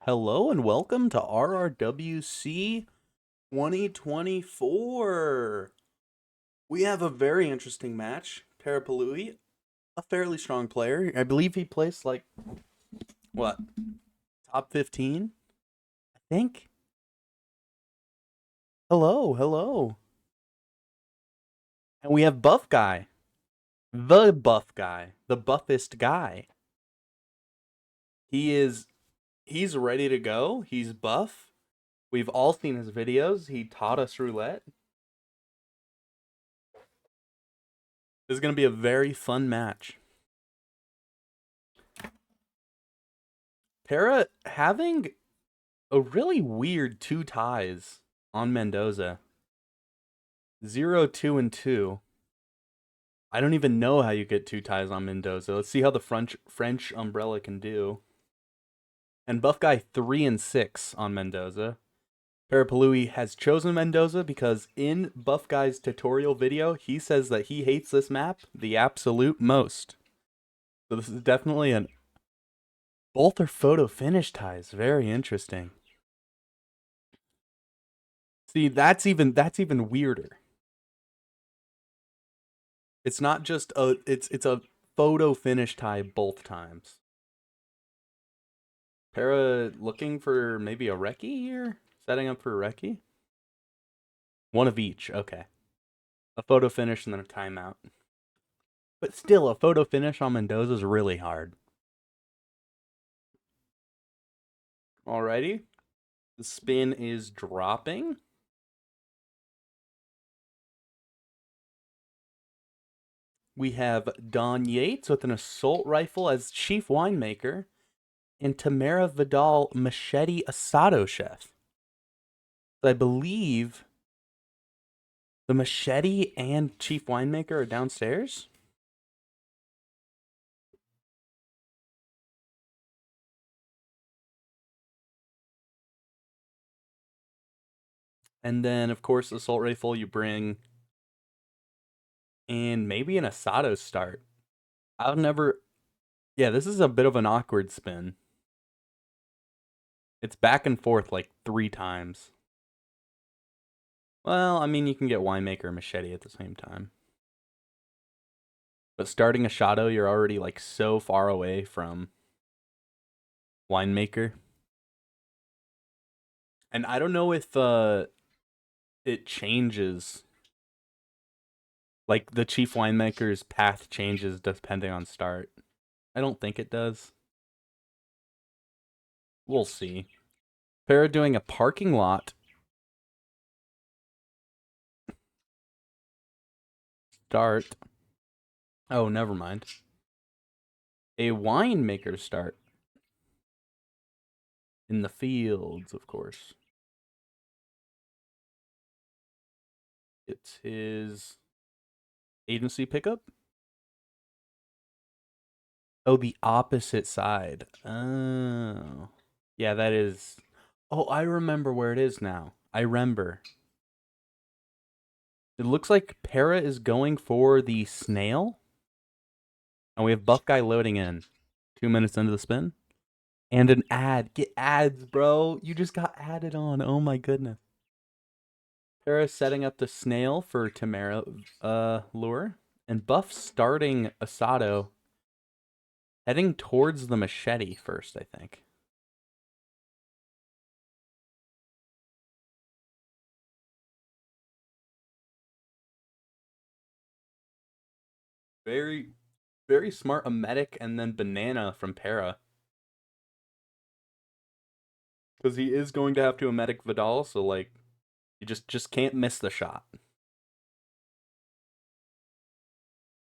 Hello and welcome to RRWC 2024. We have a very interesting match. Parapluie, a fairly strong player. I believe he placed like, what, top 15? I think. Hello. And we have Buff Guy. The buff guy. The buffest guy. He's ready to go. He's buff. We've all seen his videos. He taught us roulette. This is going to be a very fun match. Para having a really weird two ties on Mendoza. 0, 2, and 2. I don't even know how you get two ties on Mendoza. Let's see how the French umbrella can do. And Buff Guy 3 and 6 on Mendoza. Parapluie has chosen Mendoza because in Buff Guy's tutorial video, he says that he hates this map the absolute most. So this is definitely an... Both are photo finish ties. Very interesting. See, that's even weirder. It's not just it's a photo finish tie both times. Para looking for maybe a recce here? Setting up for a recce? One of each, okay. A photo finish and then a timeout. But still, a photo finish on Mendoza is really hard. Alrighty. The spin is dropping. We have Don Yates with an assault rifle as chief winemaker, and Tamara Vidal machete asado chef. I believe the machete and chief winemaker are downstairs. And then, of course, assault rifle you bring, and maybe an asado start. I've never... Yeah, this is a bit of an awkward spin. It's back and forth like 3 times. Well, I mean, you can get winemaker and machete at the same time. But starting a shadow, you're already like so far away from winemaker. And I don't know if it changes. Like the chief winemaker's path changes depending on start. I don't think it does. We'll see. Para doing a parking lot. Start. Oh, never mind. A winemaker start. In the fields, of course. It's his agency pickup. Oh, the opposite side. Oh. Yeah, that is... Oh, I remember where it is now. I remember. It looks like Para is going for the snail. And we have Buff Guy loading in. 2 minutes into the spin. And an ad. Get ads, bro. You just got added on. Oh my goodness. Para setting up the snail for Tamara lure. And Buff starting Asado. Heading towards the machete first, I think. Very, very smart emetic and then banana from Para. Because he is going to have to emetic Vidal, so like you just can't miss the shot.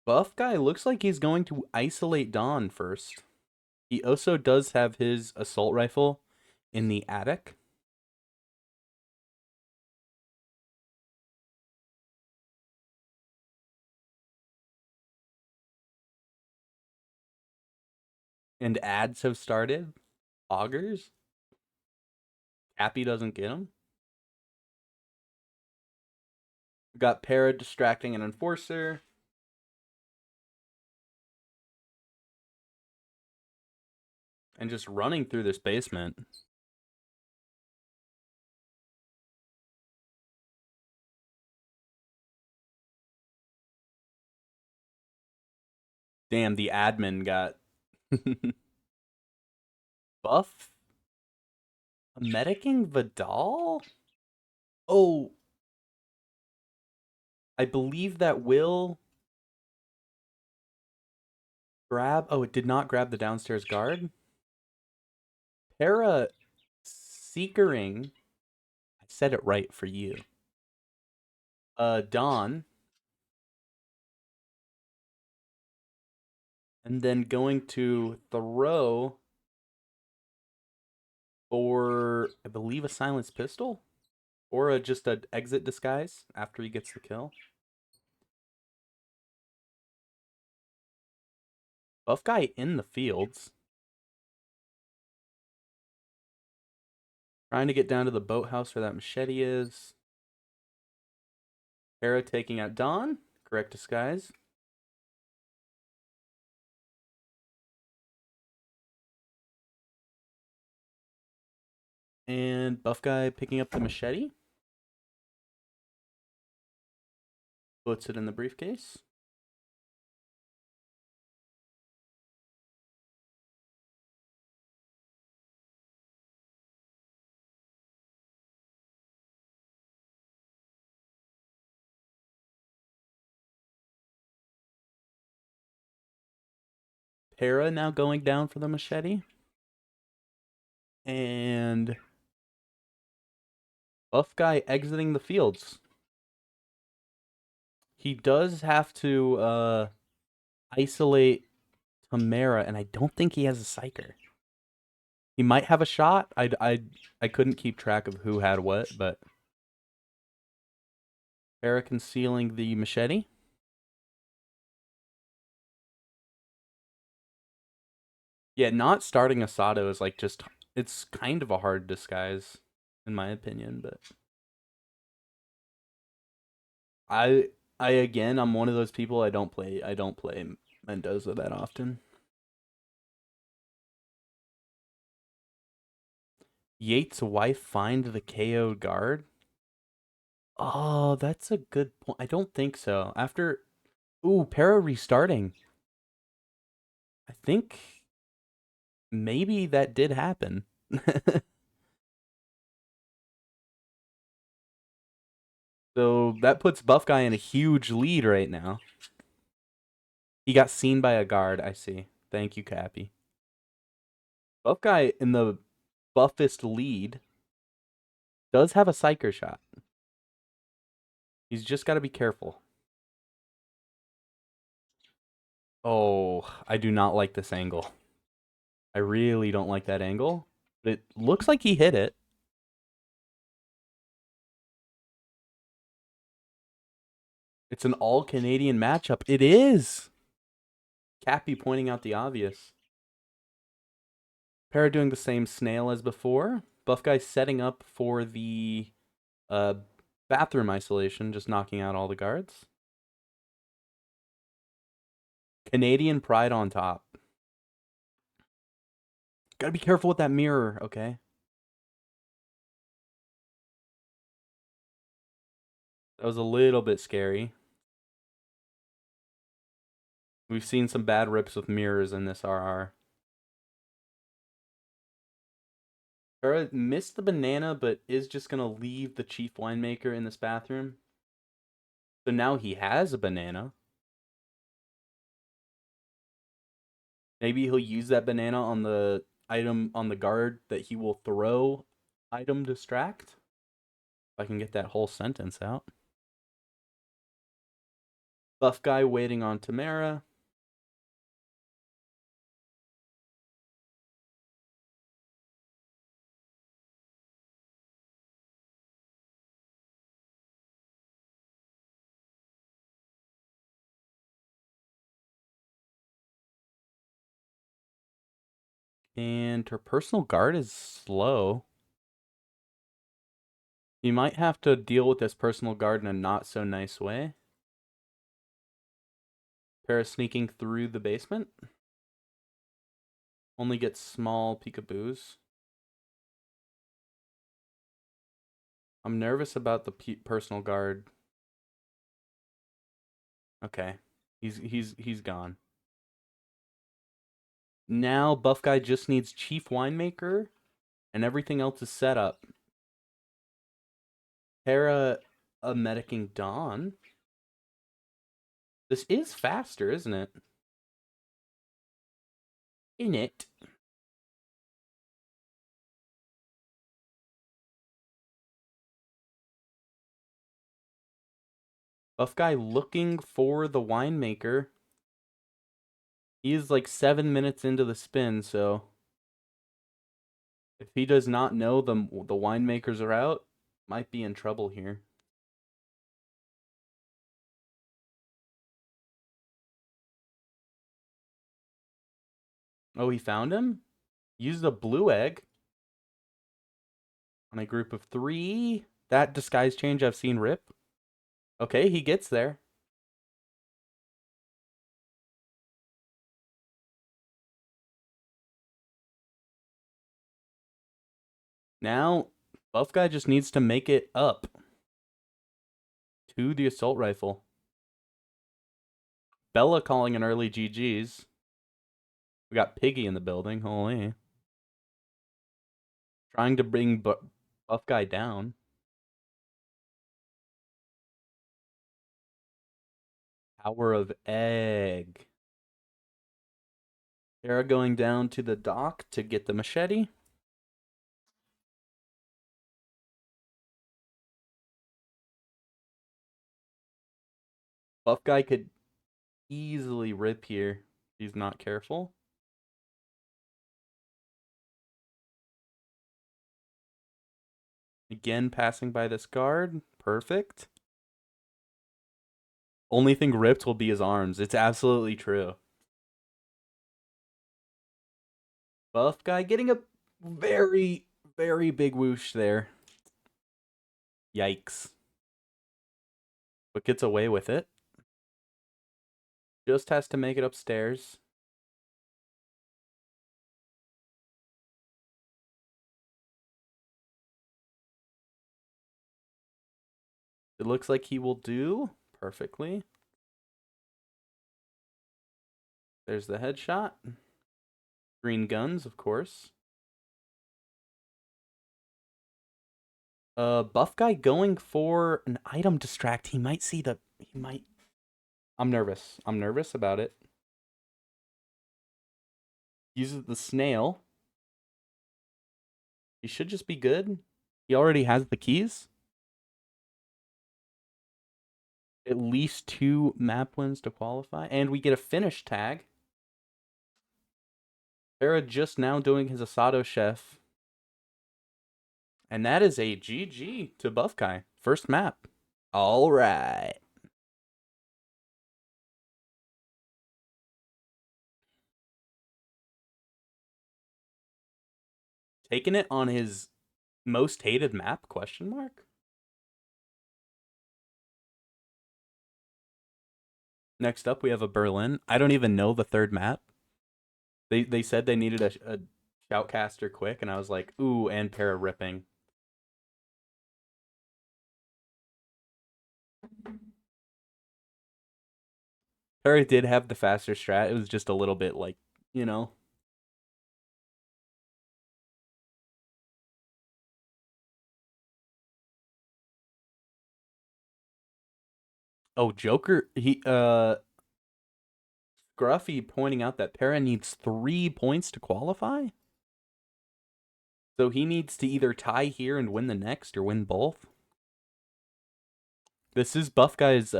Buff Guy looks like he's going to isolate Don first. He also does have his assault rifle in the attic. And ads have started. Augers. Cappy doesn't get him. We've got Para distracting an enforcer. And just running through this basement. Damn, the admin got buff. A medicing Vidal? Oh, I believe that will grab. Oh, it did not grab the downstairs guard. Para Seekering. I said it right for you. Dawn. And then going to throw for, I believe, a silenced pistol? Or just an exit disguise after he gets the kill. Buff guy in the fields. Trying to get down to the boathouse where that machete is. Hera taking out Dawn. Correct disguise. And buff guy picking up the machete. Puts it in the briefcase. Hera now going down for the machete. And buff guy exiting the fields. He does have to isolate Tamara, and I don't think he has a psyker. He might have a shot. I couldn't keep track of who had what, but Hera concealing the machete. Yeah, not starting Asado is like just, it's kind of a hard disguise in my opinion, but I I again, I'm one of those people, I don't play Mendoza that often. Yates' wife find the KO guard? Oh, that's a good point. I don't think so. After, ooh, Para restarting. I think maybe that did happen. So that puts Buff Guy in a huge lead right now. He got seen by a guard, I see. Thank you, Cappy. Buff Guy in the buffest lead does have a psyker shot. He's just got to be careful. Oh, I do not like this angle. I really don't like that angle. But it looks like he hit it. It's an all Canadian matchup. It is. Cappy pointing out the obvious. Para doing the same snail as before. Buff Guy setting up for the uh, bathroom isolation, just knocking out all the guards. Canadian pride on top. Gotta be careful with that mirror, okay? That was a little bit scary. We've seen some bad rips with mirrors in this RR. Para missed the banana, but is just gonna leave the chief winemaker in this bathroom. So now he has a banana. Maybe he'll use that banana on the item on the guard that he will throw item distract. If I can get that whole sentence out. Buff guy waiting on Tamara. And her personal guard is slow. You might have to deal with this personal guard in a not so nice way. Para sneaking through the basement. Only gets small peekaboos. I'm nervous about the personal guard. Okay, he's gone. Now Buff Guy just needs Chief Winemaker, and everything else is set up. Para medicing Dawn. This is faster, isn't it? In it. Buff Guy looking for the winemaker. He is like 7 minutes into the spin, so if he does not know the winemakers are out, might be in trouble here. Oh, he found him? Used a blue egg on a group of 3. That disguise change I've seen rip. Okay, he gets there. Now, Buff Guy just needs to make it up to the assault rifle. Bella calling an early GG's. We got Piggy in the building. Holy. Trying to bring Buff Guy down. Power of Egg. Era going down to the dock to get the machete. Buff Guy could easily rip here if he's not careful. Again, passing by this guard. Perfect. Only thing ripped will be his arms. It's absolutely true. Buff Guy getting a very, very big whoosh there. Yikes. But gets away with it. Just has to make it upstairs. It looks like he will do perfectly. There's the headshot. Green guns, of course. Buff Guy going for an item distract. He might see the... He might... I'm nervous. I'm nervous about it. Uses the snail. He should just be good. He already has the keys. At least 2 map wins to qualify. And we get a finish tag. Farah just now doing his Asado Chef. And that is a GG to Buff Guy. First map. All right. Taking it on his most hated map, question mark? Next up, we have a Berlin. I don't even know the third map. They said they needed a shoutcaster quick, and I was like, ooh, and para ripping. Para did have the faster strat. It was just a little bit like, you know. Oh, Joker, Scruffy pointing out that Para needs 3 points to qualify. So he needs to either tie here and win the next or win both. This is Buff Guy's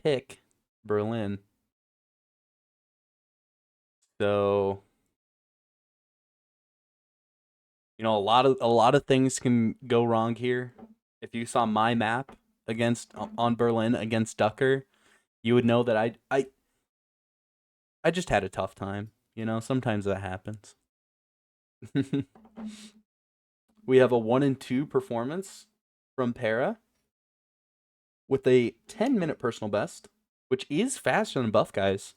pick, Berlin. So you know, a lot of things can go wrong here. If you saw my map against on Berlin against Ducker, you would know that I just had a tough time. You know, sometimes that happens. We have a 1 and 2 performance from Para with a 10-minute personal best, which is faster than Buff Guy's.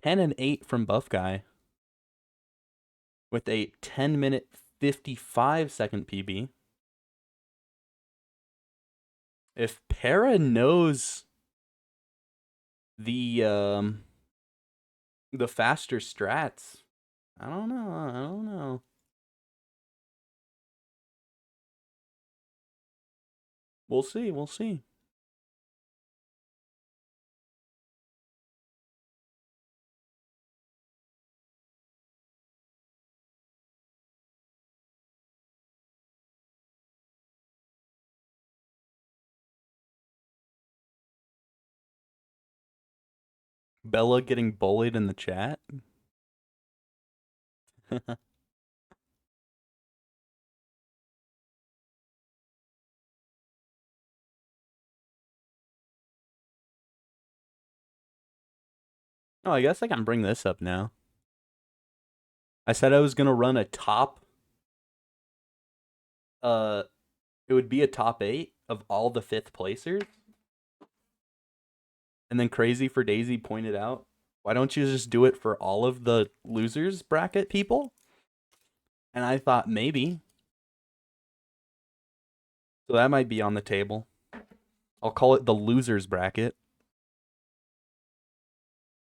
10 and 8 from Buff Guy with a 10-minute 55-second PB. If Para knows the The faster strats. I don't know. I don't know. We'll see. We'll see. Bella getting bullied in the chat. Oh, I guess I can bring this up now. I said I was gonna run a top. It would be a top 8 of all the 5th placers. And then Crazy for Daisy pointed out, why don't you just do it for all of the losers bracket people? And I thought maybe. So that might be on the table. I'll call it the losers bracket.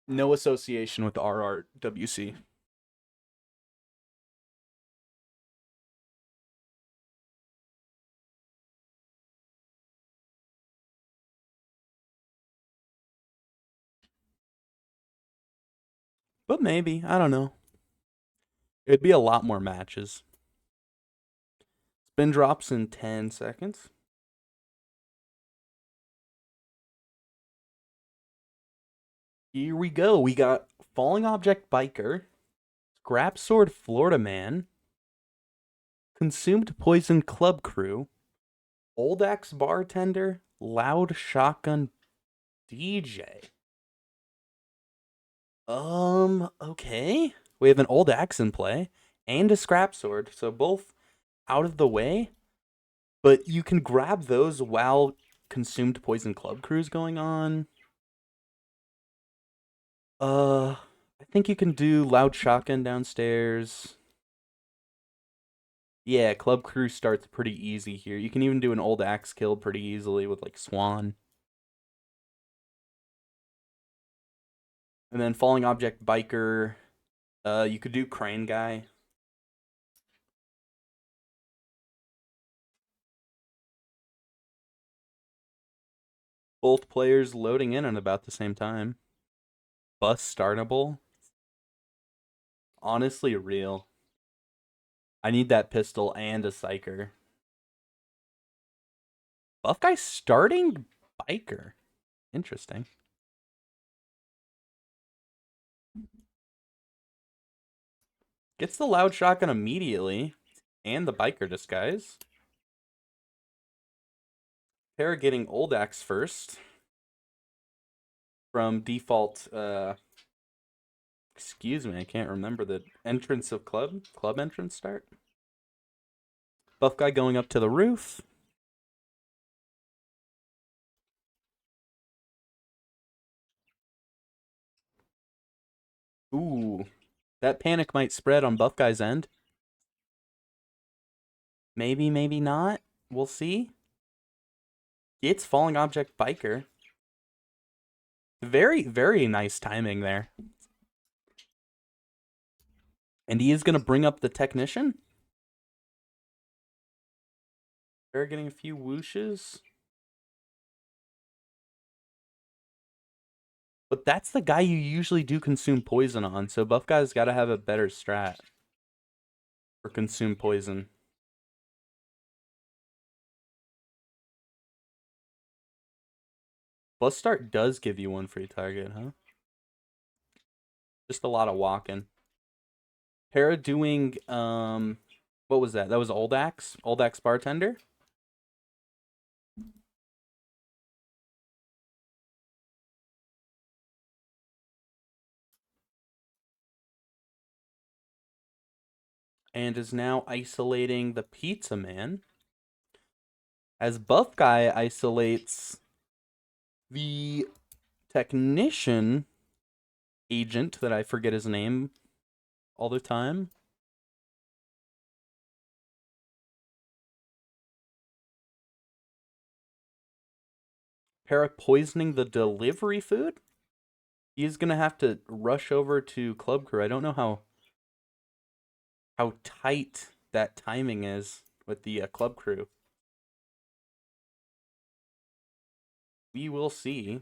No association with RRWC. But maybe. I don't know. It'd be a lot more matches. Spin drops in 10 seconds. Here we go. We got Falling Object Biker, Scrap Sword Florida Man, Consumed Poison Club Crew, Old Axe Bartender, Loud Shotgun DJ. Okay. We have an Old Axe in play and a Scrap Sword, so both out of the way. But you can grab those while Consumed Poison Club Crew's going on. I think you can do Loud Shotgun downstairs. Yeah, Club Crew starts pretty easy here. You can even do an Old Axe kill pretty easily with like Swan. And then Falling Object Biker. You could do Crane Guy. Both players loading in at about the same time. Bus startable. Honestly, real. I need that pistol and a psyker. Buff guy starting biker. Interesting. Gets the loud shotgun immediately. And the biker disguise. Para getting old axe first. From default, excuse me, I can't remember the entrance of club entrance start. Buff guy going up to the roof. Ooh, that panic might spread on buff guy's end. Maybe, maybe not. We'll see. It's falling object biker. Very, very nice timing there. And he is going to bring up the technician. They're getting a few whooshes. But that's the guy you usually do consume poison on, so buff guy's got to have a better strat for consume poison. Bus start does give you one free target, huh? Just a lot of walking. Para doing, what was that? That was Old Axe? Old Axe Bartender? And is now isolating the Pizza Man. As buff guy isolates the technician agent that I forget his name all the time. Para poisoning the delivery food? He's gonna have to rush over to Club Crew. I don't know how tight that timing is with the Club Crew. We will see.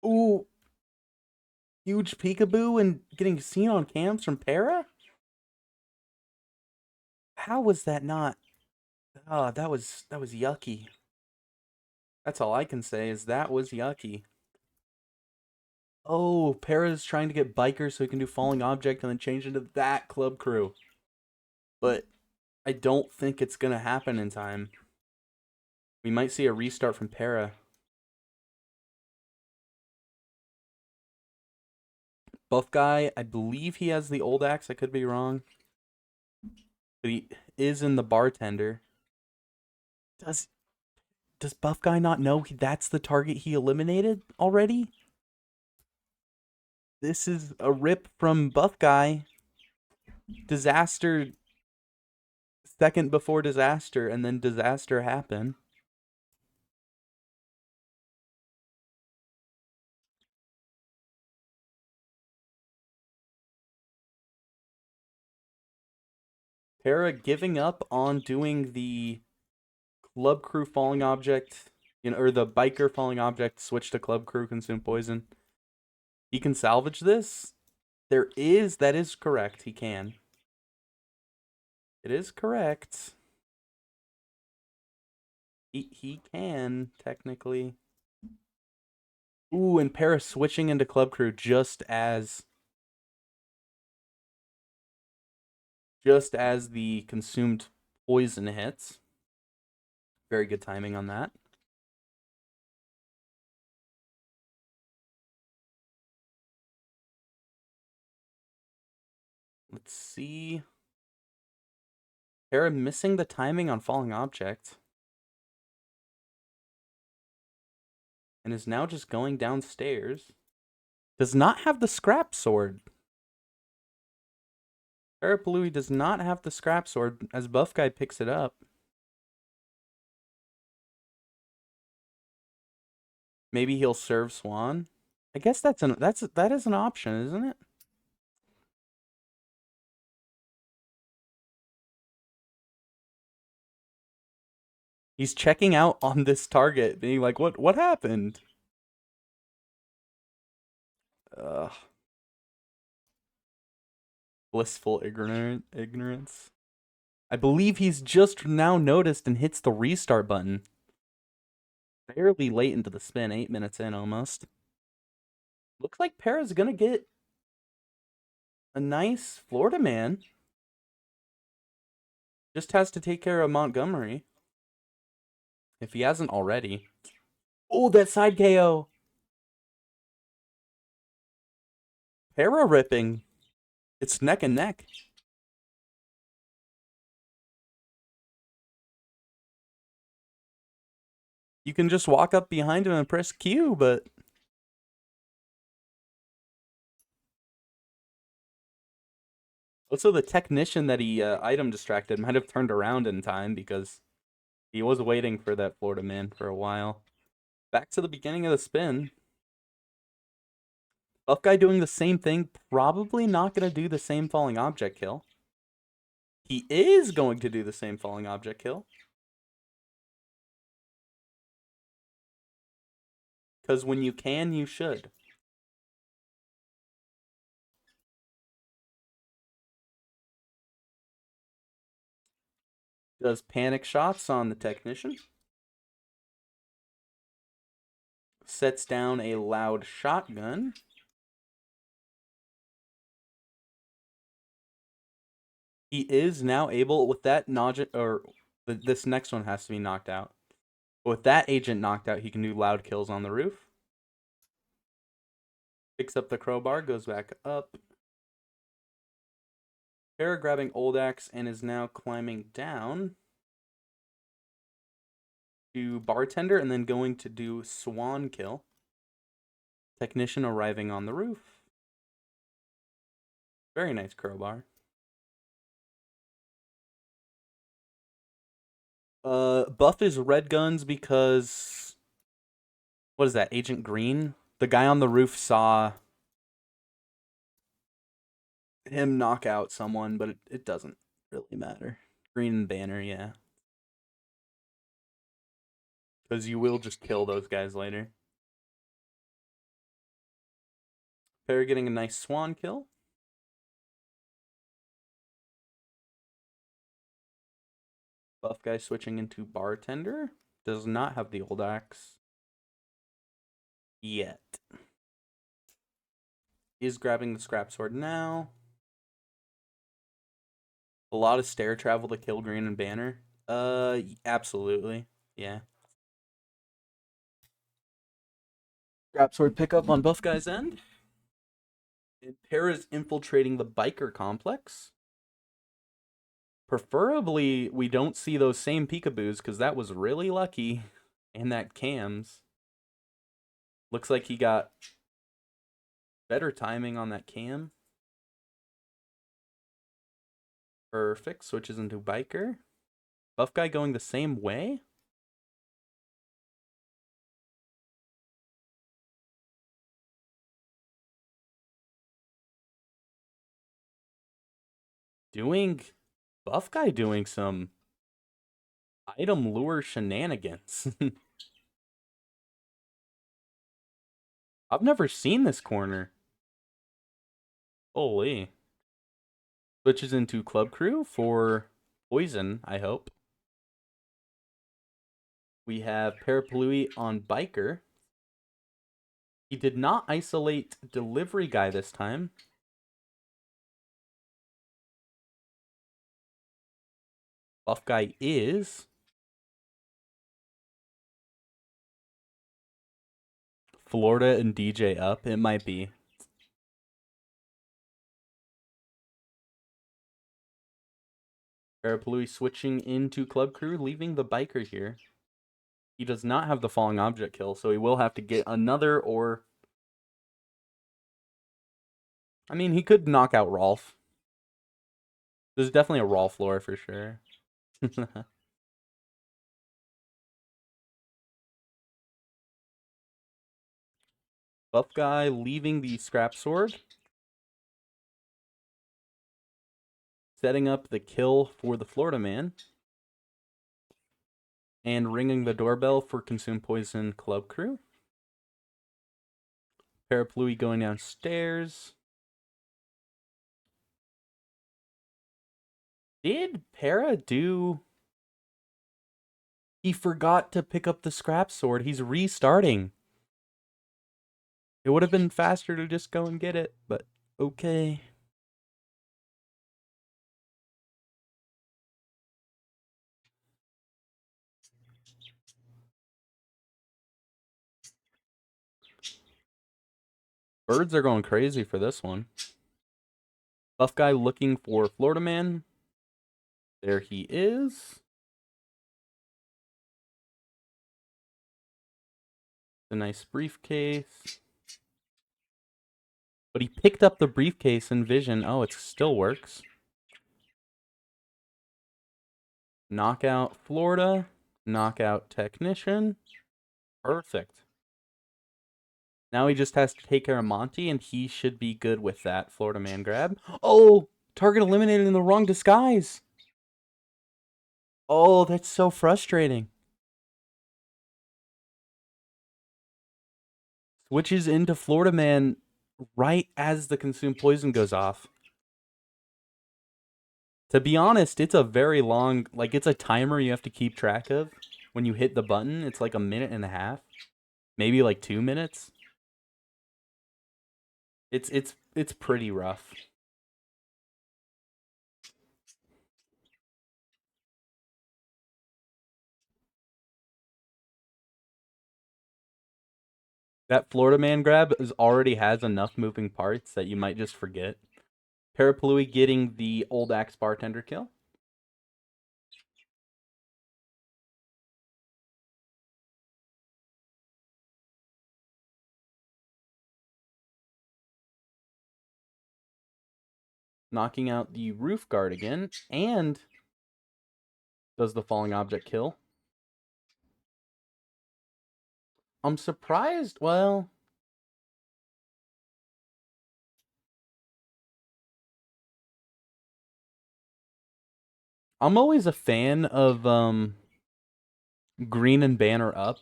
Ooh, huge peekaboo and getting seen on cams from Para? How was that not? Oh, that was yucky. That's all I can say is that was yucky. Oh, Para's trying to get Biker so he can do Falling Object and then change into that Club Crew. But I don't think it's going to happen in time. We might see a restart from Para. Buff guy, I believe he has the old axe. I could be wrong. But he is in the bartender. Does Buff guy not know that's the target he eliminated already? This is a rip from Buff guy. Disaster second before disaster, and then disaster happened. Para giving up on doing the Club Crew Falling Object, or the Biker Falling Object, switch to Club Crew, consume poison. He can salvage this? That is correct, he can. It is correct. He can, technically. Ooh, and Paris switching into Club Crew just as the consumed poison hits. Very good timing on that. Let's see. Para missing the timing on Falling Object. And is now just going downstairs. Does not have the scrap sword. Parapluie does not have the scrap sword as Buff Guy picks it up. Maybe he'll serve Swan. I guess that is an option, isn't it? He's checking out on this target, being like, what happened? Ugh. Blissful ignorance. I believe he's just now noticed and hits the restart button. Fairly late into the spin, 8 minutes in almost. Looks like Para's gonna get a nice Florida man. Just has to take care of Montgomery. If he hasn't already. Oh, that side KO. Para ripping. It's neck and neck. You can just walk up behind him and press Q, but also the technician that he item distracted might have turned around in time because he was waiting for that Florida man for a while. Back to the beginning of the spin. Buff guy doing the same thing, probably not going to do the same falling object kill. He is going to do the same falling object kill. Because when you can, you should. Does panic shots on the technician. Sets down a loud shotgun. He is now able, with that this next one has to be knocked out. With that agent knocked out, he can do loud kills on the roof. Picks up the crowbar, goes back up. Para grabbing old axe and is now climbing down to bartender and then going to do swan kill. Technician arriving on the roof. Very nice crowbar. Buff is red guns because What is that, Agent Green? The guy on the roof saw him knock out someone, but it doesn't really matter. Green and Banner, yeah. Because you will just kill those guys later. Pair getting a nice swan kill. Buff guy switching into Bartender. Does not have the old axe yet. Is grabbing the scrap sword now. A lot of stair travel to kill Green and Banner. Absolutely. Yeah. Scrap sword pickup on buff guy's end. And Para's infiltrating the biker complex. Preferably, we don't see those same peekaboos, because that was really lucky. And that cams. Looks like he got better timing on that cam. Perfect. Switches into biker. Buff guy going the same way. Buff guy doing some item lure shenanigans. I've never seen this corner. Holy. Switches into Club Crew for Poison, I hope. We have Parapluie on Biker. He did not isolate Delivery Guy this time. Buff Guy is Florida and DJ up. It might be. Parapluie switching into Club Crew, leaving the Biker here. He does not have the falling object kill, so he will have to get another, or... I mean, he could knock out Rolf. There's definitely a Rolf lore for sure. Buff guy leaving the scrap sword. Setting up the kill for the Florida man. And ringing the doorbell for Consume Poison Club Crew. Parapluie going downstairs. Did Para do... He forgot to pick up the scrap sword. He's restarting. It would have been faster to just go and get it, but okay. Birds are going crazy for this one. Buff guy looking for Florida man. There he is. A nice briefcase. But he picked up the briefcase in Vision. Oh, it still works. Knockout Florida. Knockout Technician. Perfect. Now he just has to take care of Monty, and he should be good with that Florida man grab. Oh, target eliminated in the wrong disguise. Oh, that's so frustrating. Switches into Florida man right as the Consume Poison goes off. To be honest, it's a very long, like, it's a timer you have to keep track of. When you hit the button, it's like a minute and a half. Maybe like 2 minutes. It's pretty rough. That Florida man grab already has enough moving parts that you might just forget. Parapluie getting the old axe bartender kill. Knocking out the roof guard again, and does the falling object kill. I'm surprised. Well, I'm always a fan of green and banner up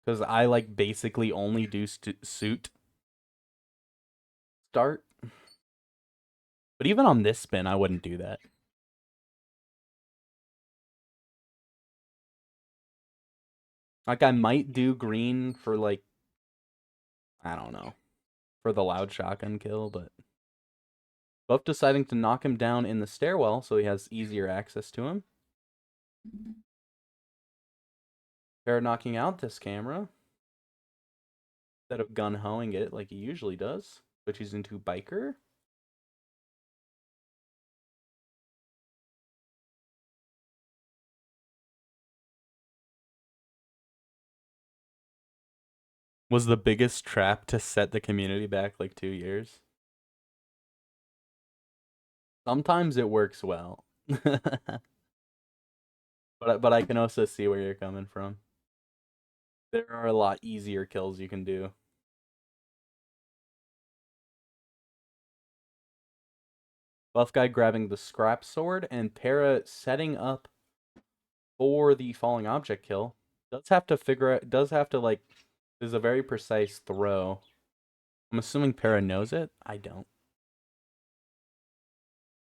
because I like basically only do suit start. But even on this spin, I wouldn't do that. Like I might do green for like I don't know for the loud shotgun kill, but Buff deciding to knock him down in the stairwell so he has easier access to him. Para knocking out this camera instead of gun hoeing it like he usually does, which he's into biker. Was the biggest trap to set the community back like 2 years. Sometimes it works well. but I can also see where you're coming from. There are a lot easier kills you can do. Buff guy grabbing the scrap sword and Para setting up for the falling object kill. Does have to figure out does have to like there's a very precise throw. I'm assuming Para knows it. I don't.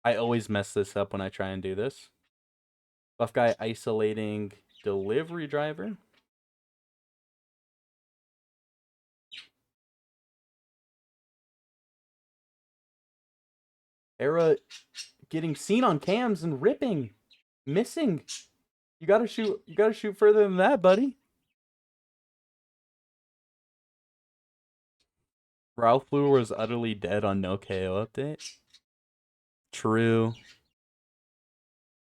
I always mess this up when I try and do this. Buff guy isolating delivery driver. Era getting seen on cams and ripping, missing. You gotta shoot. You gotta shoot further than that, buddy. Parapluie was utterly dead on no KO update. True.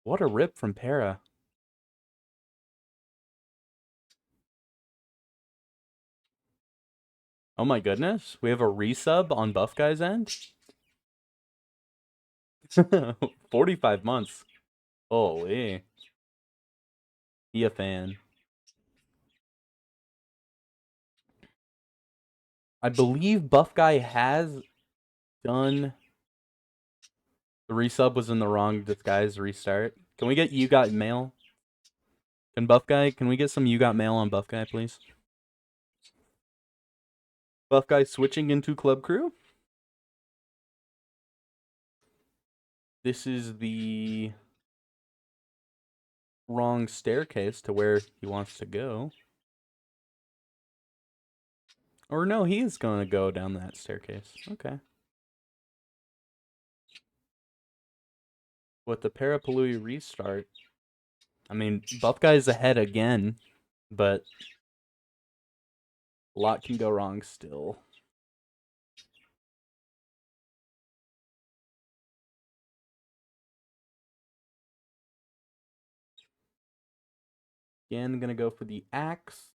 What a rip from Para. Oh my goodness, we have a resub on Buff Guy's end. 45 months. Holy. He a fan. I believe Buff Guy has done. The resub was in the wrong disguise restart. Can we get You Got Mail? Can we get some You Got Mail on Buff Guy, please? Buff Guy switching into Club Crew. This is the wrong staircase to where he wants to go. Or no, he is going to go down that staircase. Okay. With the Parapluie restart, I mean, Buff Guy's ahead again, but a lot can go wrong still. Again, going to go for the axe.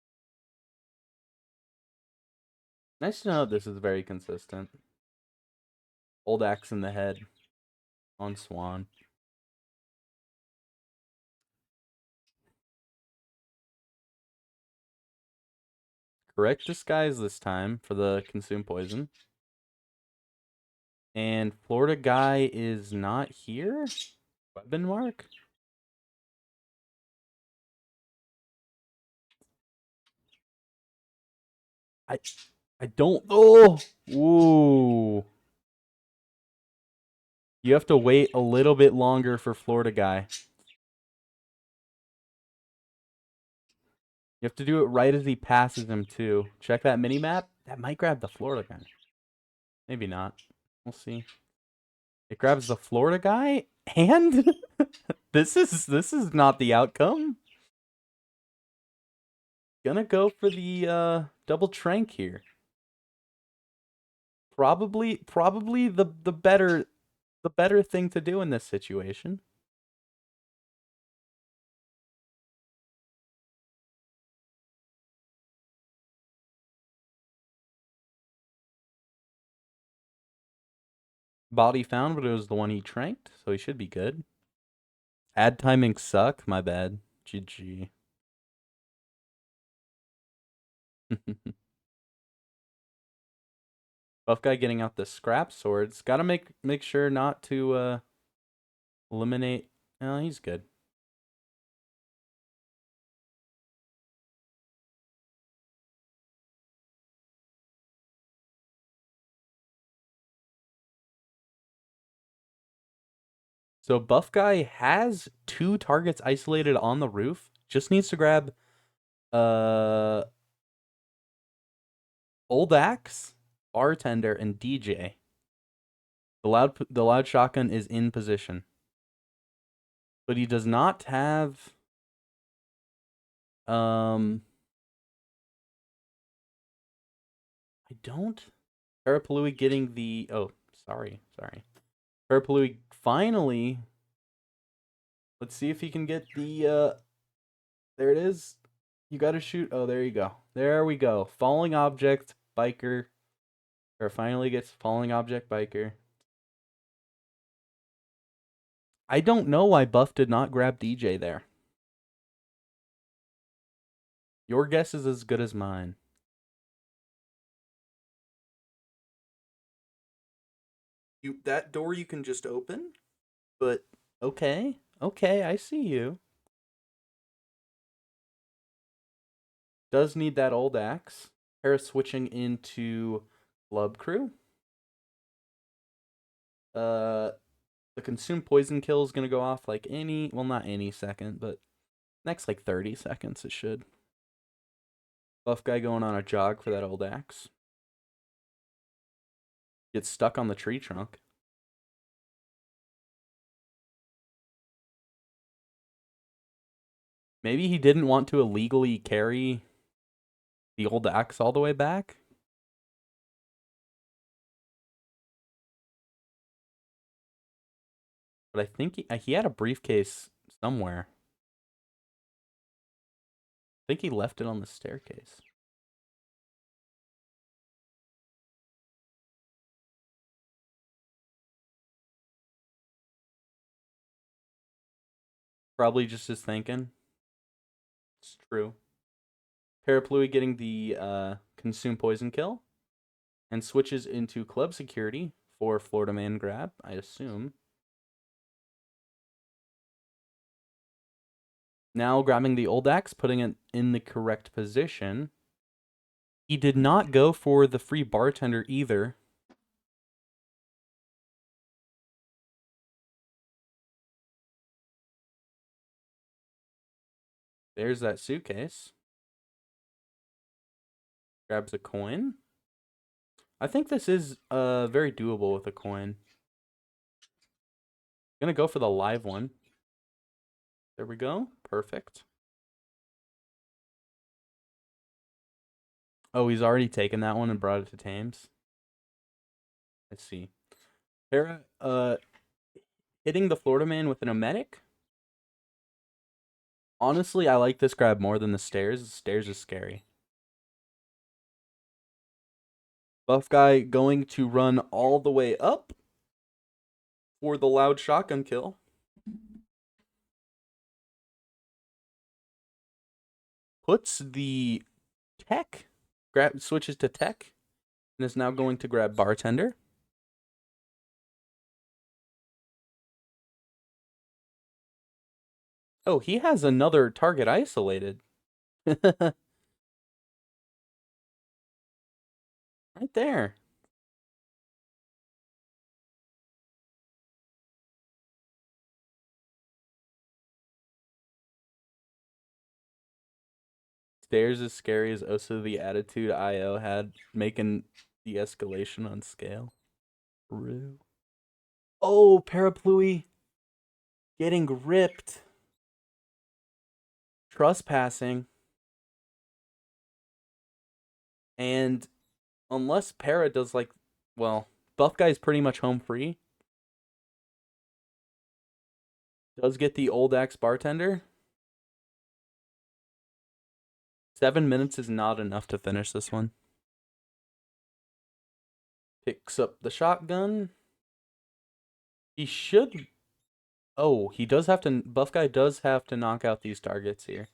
Nice to know this is very consistent. Old axe in the head on Swan. Correct disguise this time for the consume poison. And Florida guy is not here? Weapon mark? I don't. Oh! Ooh. You have to wait a little bit longer for Florida guy. You have to do it right as he passes him, too. Check that mini map. That might grab the Florida guy. Maybe not. We'll see. It grabs the Florida guy, and this is not the outcome. Gonna go for the double trank here. Probably the better thing to do in this situation. Body found, but it was the one he tranked, so he should be good. Ad timing suck. My bad. GG. Buff guy getting out the scrap swords. Gotta make sure not to eliminate. Oh, he's good. So buff guy has 2 targets isolated on the roof. Just needs to grab uh old axe, bartender, and DJ. The loud shotgun is in position. But he does not have I don't Parapluie getting the sorry. Parapluie finally. Let's see if he can get the there it is. You gotta shoot. Oh, there you go. There we go. Falling object biker. Or finally gets falling object biker. I don't know why Buff did not grab DJ there. Your guess is as good as mine. That door you can just open? But okay. Okay, I see you. Does need that old axe. Paris switching into Club Crew. The consume poison kill is gonna go off like not any second, but next like 30 seconds it should. Buff guy going on a jog for that old axe. Gets stuck on the tree trunk. Maybe he didn't want to illegally carry the old axe all the way back. But I think he had a briefcase somewhere. I think he left it on the staircase. Probably just his thinking. It's true. Parapluie getting the consume poison kill. And switches into club security for Florida Man grab, I assume. Now grabbing the old axe, putting it in the correct position. He did not go for the free bartender either. There's that suitcase. Grabs a coin. I think this is very doable with a coin. Gonna go for the live one. There we go. Perfect. Oh, he's already taken that one and brought it to Thames. Let's see. Hera hitting the Florida Man with an emetic. Honestly, I like this grab more than the stairs. The stairs is scary. Buff guy going to run all the way up for the loud shotgun kill. Puts the tech, switches to tech, and is now going to grab bartender. Oh, he has another target isolated. Right there. Stairs as scary as also the attitude IO had, making the escalation on scale. True. Oh, Parapluie getting ripped. Trespassing. And unless Para does Buff Guy's pretty much home free. Does get the old axe bartender. 7 minutes is not enough to finish this one. Picks up the shotgun. He should. Oh, he does have to. Buff Guy does have to knock out these targets here.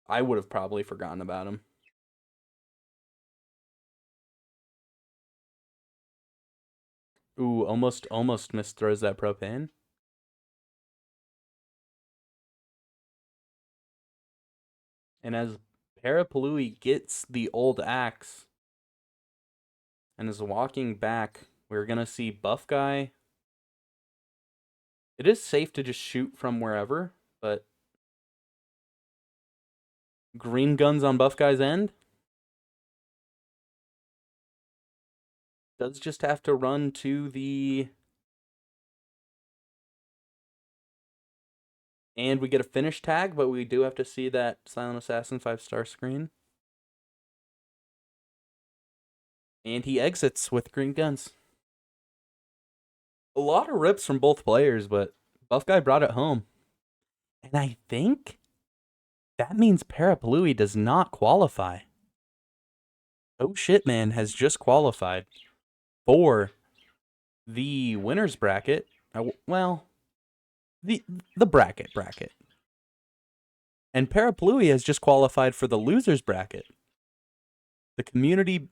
I would have probably forgotten about him. Ooh, almost misthrows that propane. And as Parapluie gets the old axe and is walking back, we're gonna see Buff Guy. It is safe to just shoot from wherever, but green guns on Buff Guy's end. Does just have to run to the... And we get a finish tag, but we do have to see that Silent Assassin 5-star screen. And he exits with green guns. A lot of rips from both players, but Buff Guy brought it home. And I think that means Parapluie does not qualify. Oh shit, man has just qualified for the winner's bracket. Well, the bracket. And Parapluie has just qualified for the loser's bracket. The community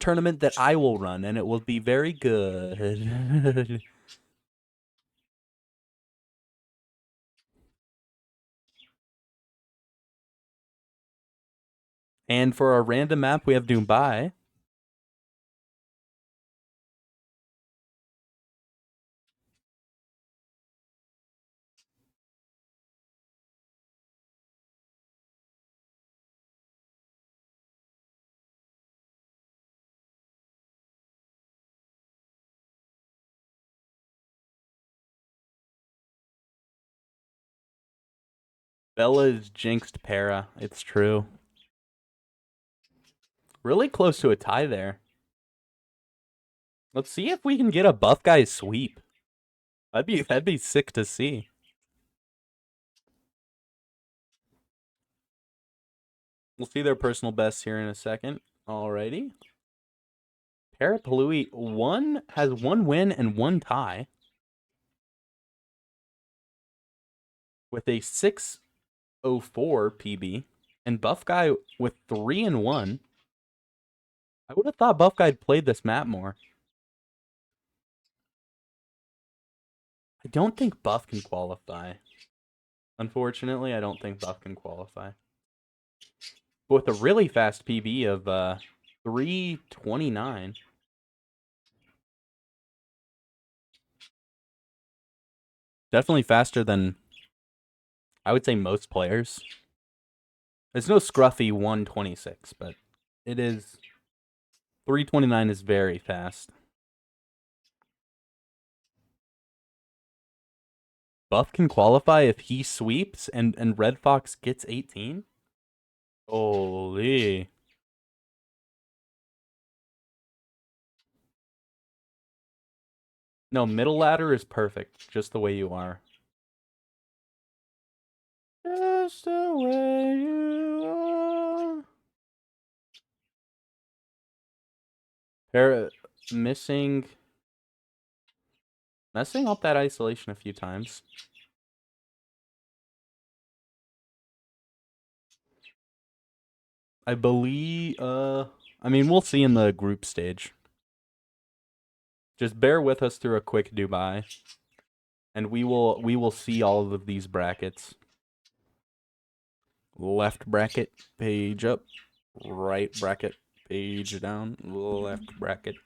tournament that I will run, and it will be very good. And for our random map, we have Dubai. Bella is jinxed Para. It's true. Really close to a tie there. Let's see if we can get a Buff Guy sweep. That'd be sick to see. We'll see their personal bests here in a second. Alrighty. Parapluie has one win and one tie. With a 604 PB. And Buff Guy with 3-1. I would have thought Buff Guy played this map more. I don't think Buff can qualify. Unfortunately, I don't think Buff can qualify. But with a really fast PB of 329. Definitely faster than, I would say, most players. It's no scruffy 126, but it is... 329 is very fast. Buff can qualify if he sweeps and Red Fox gets 18? Holy. No, middle ladder is perfect, just the way you are. Just the way you are. Messing up that isolation a few times. I believe, I mean, we'll see in the group stage. Just bear with us through a quick Dubai. And we will see all of these brackets. Left bracket, page up. Right bracket, page down. Left bracket.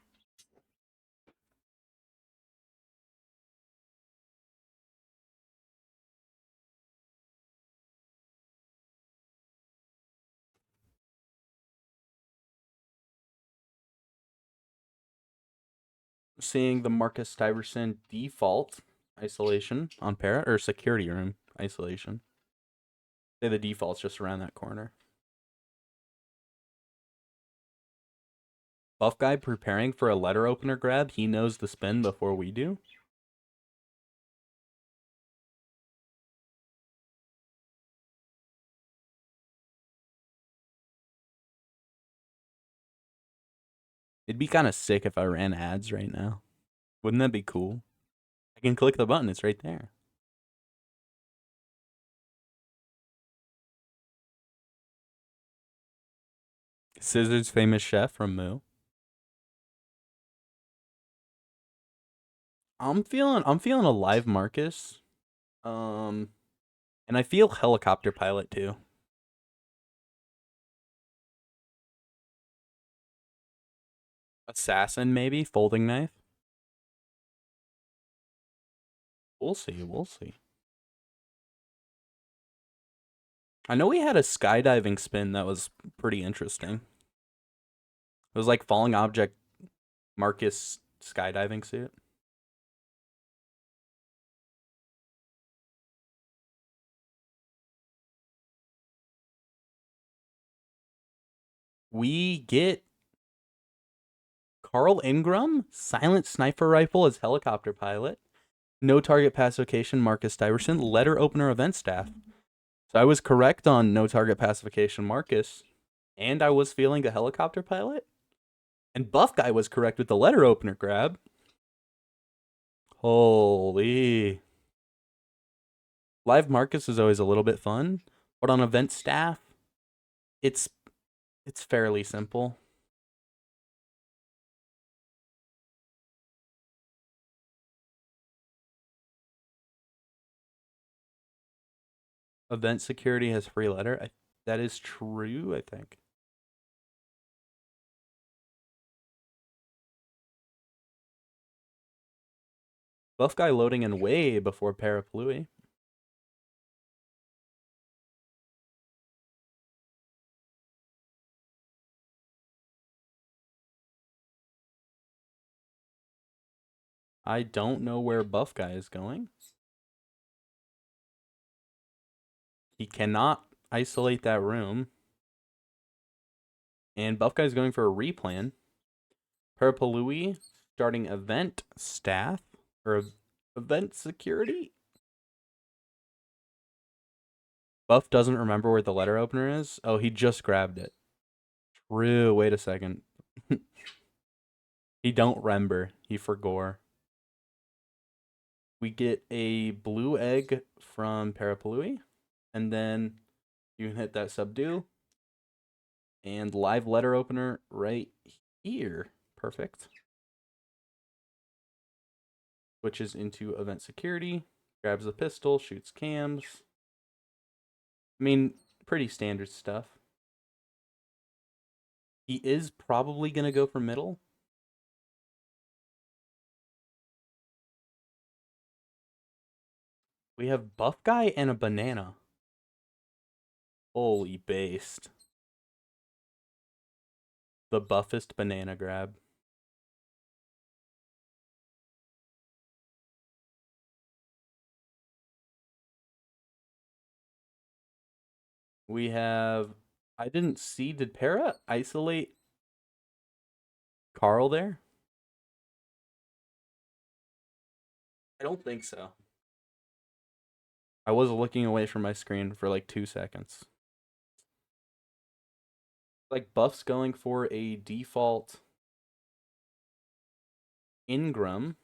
Seeing the Marcus Stuyvesant default isolation on Para, or security room isolation. Say the default's just around that corner. Buff Guy preparing for a letter opener grab. He knows the spin before we do. It'd be kind of sick if I ran ads right now. Wouldn't that be cool? I can click the button. It's right there. Scissors famous chef from Moo. I'm feeling a live Marcus. Um, and I feel helicopter pilot too. Assassin maybe, folding knife. We'll see. We'll see. I know we had a skydiving spin that was pretty interesting. It was like falling object Marcus skydiving suit. We get Carl Ingram, silent sniper rifle as helicopter pilot. No target pacification, Marcus Diverson, letter opener event staff. So I was correct on no target pacification, Marcus, and I was feeling a helicopter pilot. And Buff Guy was correct with the letter opener grab. Holy. Live Marcus is always a little bit fun, but on event staff, it's it's fairly simple. Event security has free letter. That is true, I think. Buff Guy loading in way before Parapluie. I don't know where Buff Guy is going. He cannot isolate that room. And Buff Guy's going for a replan. Parapluie starting event staff or event security. Buff doesn't remember where the letter opener is. Oh, he just grabbed it. True. Wait a second. He don't remember. He forgore. We get a blue egg from Parapluie, and then you can hit that subdue. And live letter opener right here. Perfect. Switches into event security, grabs a pistol, shoots cams. I mean, pretty standard stuff. He is probably going to go for middle. We have Buff Guy and a banana. Holy based. The buffest banana grab. We have. I didn't see. Did Para isolate Carl there? I don't think so. I was looking away from my screen for like 2 seconds. Like Buff's going for a default Ingram.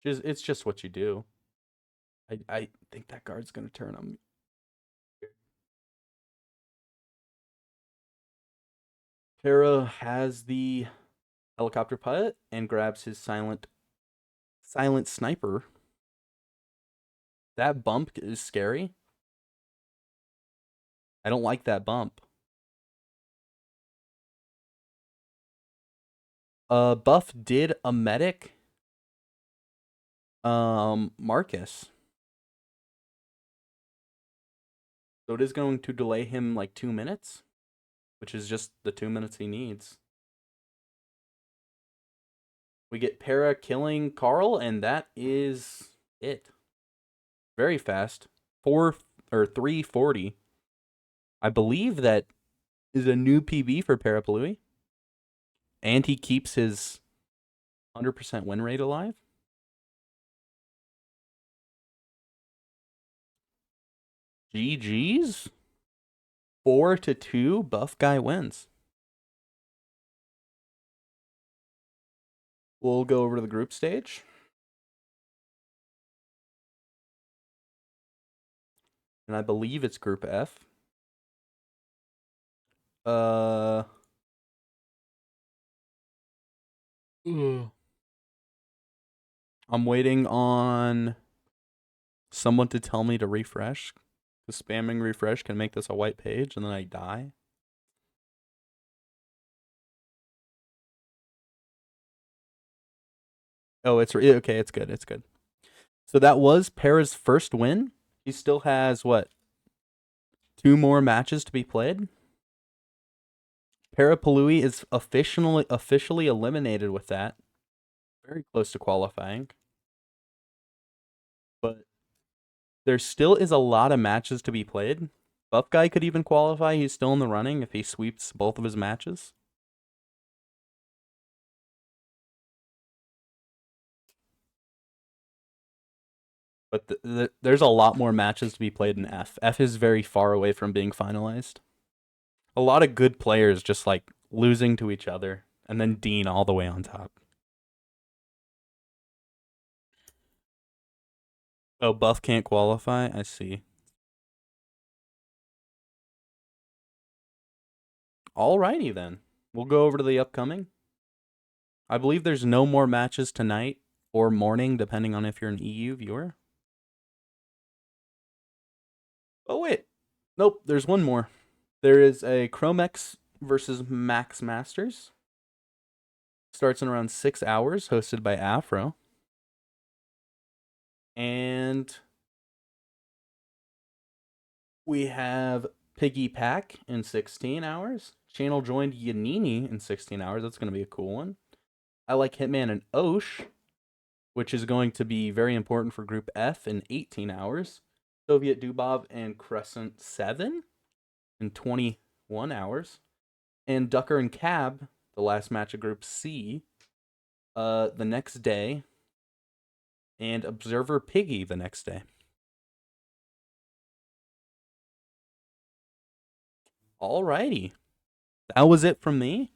It's just what you do. I think that guard's gonna turn on me. Para has the helicopter pilot and grabs his silent sniper. That bump is scary. I don't like that bump. Buff did a medic. Marcus. So it is going to delay him like 2 minutes, which is just the 2 minutes he needs. We get Para killing Carl, and that is it. Very fast. 340. I believe that is a new PB for Parapluie. And he keeps his 100% win rate alive. GG's. 4-2. Buff Guy wins. We'll go over to the group stage. And I believe it's Group F. Uh. I'm waiting on someone to tell me to refresh. The spamming refresh can make this a white page and then I die. Oh, it's okay. It's good. It's good. So that was Para's first win. He still has what? 2 more matches to be played. Parapluie is officially eliminated with that. Very close to qualifying. But there still is a lot of matches to be played. Buff Guy could even qualify. He's still in the running if he sweeps both of his matches. But there's a lot more matches to be played in F. F is very far away from being finalized. A lot of good players just like losing to each other, and then Dean all the way on top. Oh, Buff can't qualify? I see. Alrighty then. We'll go over to the upcoming. I believe there's no more matches tonight or morning, depending on if you're an EU viewer. Oh, wait. Nope, there's one more. There is a Chromex versus Max Masters. Starts in around 6 hours, hosted by Afro. And we have Piggy Pack in 16 hours. Channel joined Yanini in 16 hours. That's going to be a cool one. I like Hitman and Osh, which is going to be very important for Group F in 18 hours. Soviet Dubov and Crescent 7 in 21 hours. And Ducker and Cab, the last match of Group C, the next day. And Observer Piggy the next day. Alrighty. That was it from me.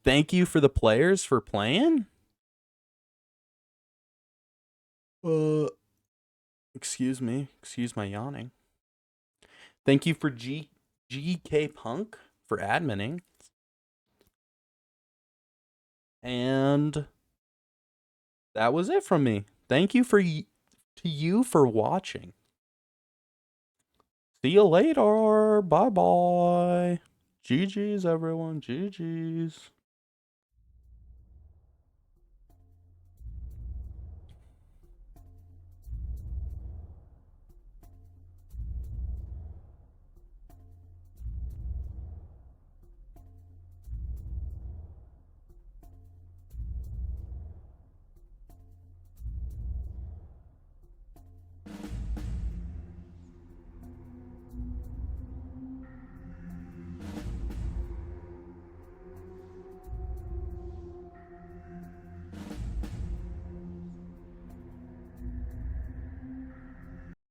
Thank you for the players for playing. Excuse me. Excuse my yawning. Thank you for GK Punk for adminning. And that was it from me. Thank you to you for watching. See you later. Bye-bye. GG's, everyone. GG's.